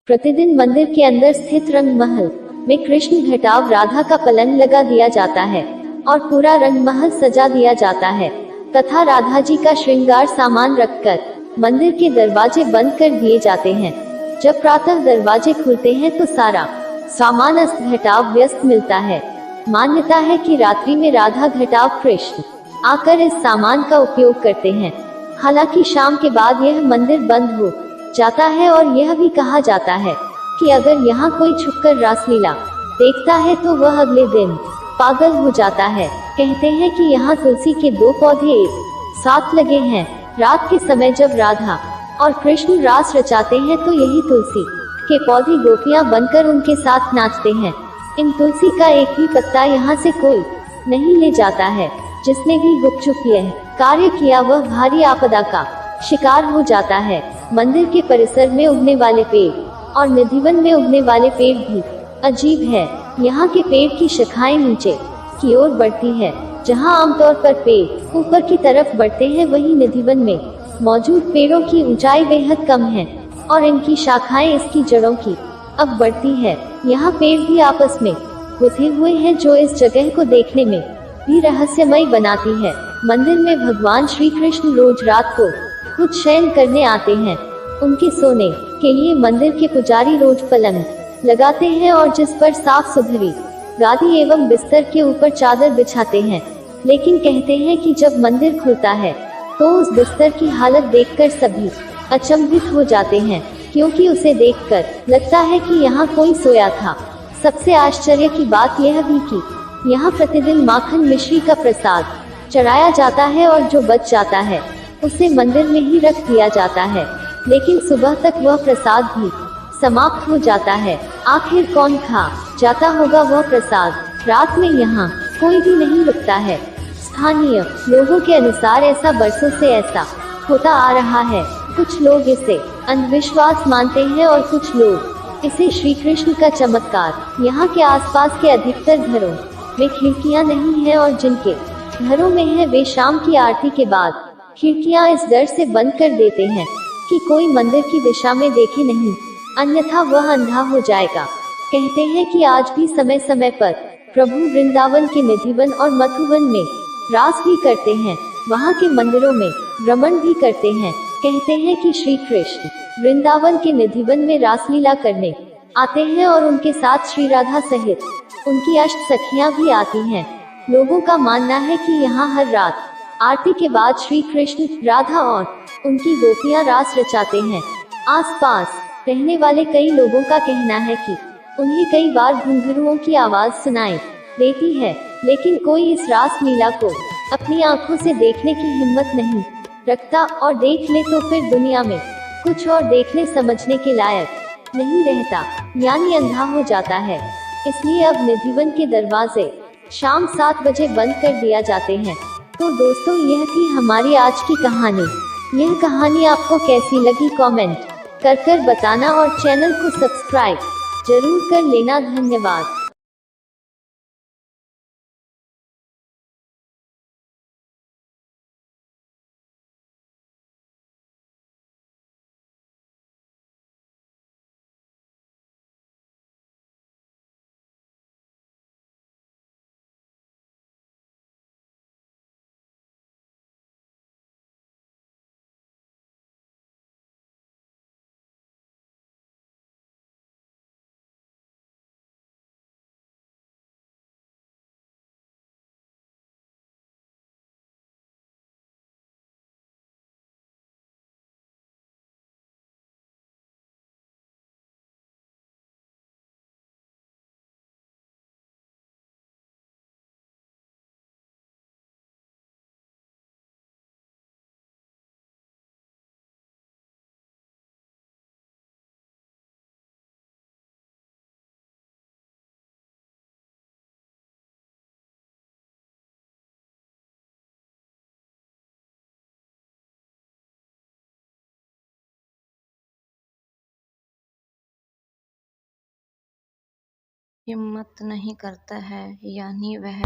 प्रतिदिन मंदिर के अंदर स्थित रंग महल में कृष्ण घटाव राधा का पलंग लगा दिया जाता है और पूरा रंग महल सजा दिया जाता है तथा राधा जी का श्रृंगार सामान रखकर मंदिर के दरवाजे बंद कर दिए जाते हैं। जब प्रातः दरवाजे खुलते हैं तो सारा सामान अस्त घटाव व्यस्त मिलता है। मान्यता है कि रात्रि में राधा घटाव कृष्ण आकर इस सामान का उपयोग करते हैं। हालांकि शाम के बाद यह मंदिर बंद हो जाता है और यह भी कहा जाता है कि अगर यहाँ कोई छुपकर रासलीला देखता है तो वह अगले दिन पागल हो जाता है। कहते हैं कि यहाँ तुलसी के 2 पौधे एक साथ लगे हैं। रात के समय जब राधा और कृष्ण रास रचाते हैं तो यही तुलसी के पौधे गोपियां बनकर उनके साथ नाचते हैं। इन तुलसी का एक भी पत्ता यहाँ से कोई नहीं ले जाता है। जिसने भी गुपचुप यह कार्य किया वह भारी आपदा का शिकार हो जाता है। मंदिर के परिसर में उगने वाले पेड़ और निधिवन में उगने वाले पेड़ भी अजीब है। यहाँ के पेड़ की शाखाएं नीचे की ओर बढ़ती है। जहाँ आमतौर पर पेड़ ऊपर की तरफ बढ़ते हैं वहीं निधिवन में मौजूद पेड़ों की ऊंचाई बेहद कम है और इनकी शाखाएं इसकी जड़ों की अब बढ़ती है। यहाँ पेड़ भी आपस में गुथे हुए हैं जो इस जगह को देखने में भी रहस्यमय बनाती है। मंदिर में भगवान श्री कृष्ण रोज रात को खुद शयन करने आते हैं। उनके सोने के लिए मंदिर के पुजारी रोज पलंग लगाते हैं और जिस पर साफ सुथरी गादी एवं बिस्तर के ऊपर चादर बिछाते हैं। लेकिन कहते हैं कि जब मंदिर खुलता है तो उस बिस्तर की हालत देखकर सभी अचंभित हो जाते हैं, क्योंकि उसे देखकर लगता है कि यहाँ कोई सोया था। सबसे आश्चर्य की बात यह भी कि यहाँ प्रतिदिन माखन मिश्री का प्रसाद चढ़ाया जाता है और जो बच जाता है उसे मंदिर में ही रख दिया जाता है। लेकिन सुबह तक वह प्रसाद भी समाप्त हो जाता है। आखिर कौन खा जाता होगा वह प्रसाद? रात में यहाँ कोई भी नहीं रुकता है। स्थानीय लोगों के अनुसार ऐसा बरसों से ऐसा होता आ रहा है। कुछ लोग इसे अंधविश्वास मानते हैं और कुछ लोग इसे श्री कृष्ण का चमत्कार। यहाँ के आसपास के अधिकतर घरों में खिड़कियाँ नहीं है और जिनके घरों में है वे शाम की आरती के बाद खिड़कियां इस डर से बंद कर देते हैं कि कोई मंदिर की दिशा में देखे नहीं, अन्यथा वह अंधा हो जाएगा। कहते हैं कि आज भी समय समय पर प्रभु वृंदावन के निधिवन और मधुवन में रास भी करते हैं। वहाँ के मंदिरों में भ्रमण भी करते हैं। कहते हैं कि श्री कृष्ण वृंदावन के निधिवन में रासलीला करने आते हैं और उनके साथ श्री राधा सहित उनकी अष्ट सखियां भी आती हैं। लोगों का मानना है कि यहाँ हर रात आरती के बाद श्री कृष्ण राधा और उनकी गोपियां रास रचाते हैं। आसपास रहने वाले कई लोगों का कहना है कि उन्हें कई बार घुंघरुओं की आवाज सुनाई देती है, लेकिन कोई इस रास लीला को अपनी आंखों से देखने की हिम्मत नहीं रखता और देख ले तो फिर दुनिया में कुछ और देखने समझने के लायक नहीं रहता, यानी अंधा हो जाता है। इसलिए अब निधिवन के दरवाजे शाम 7 बजे बंद कर दिया जाते हैं। तो दोस्तों, यह थी हमारी आज की कहानी। यह कहानी आपको कैसी लगी कमेंट कर बताना और चैनल को सब्सक्राइब जरूर कर लेना। धन्यवाद। हिम्मत नहीं करता है, यानी वह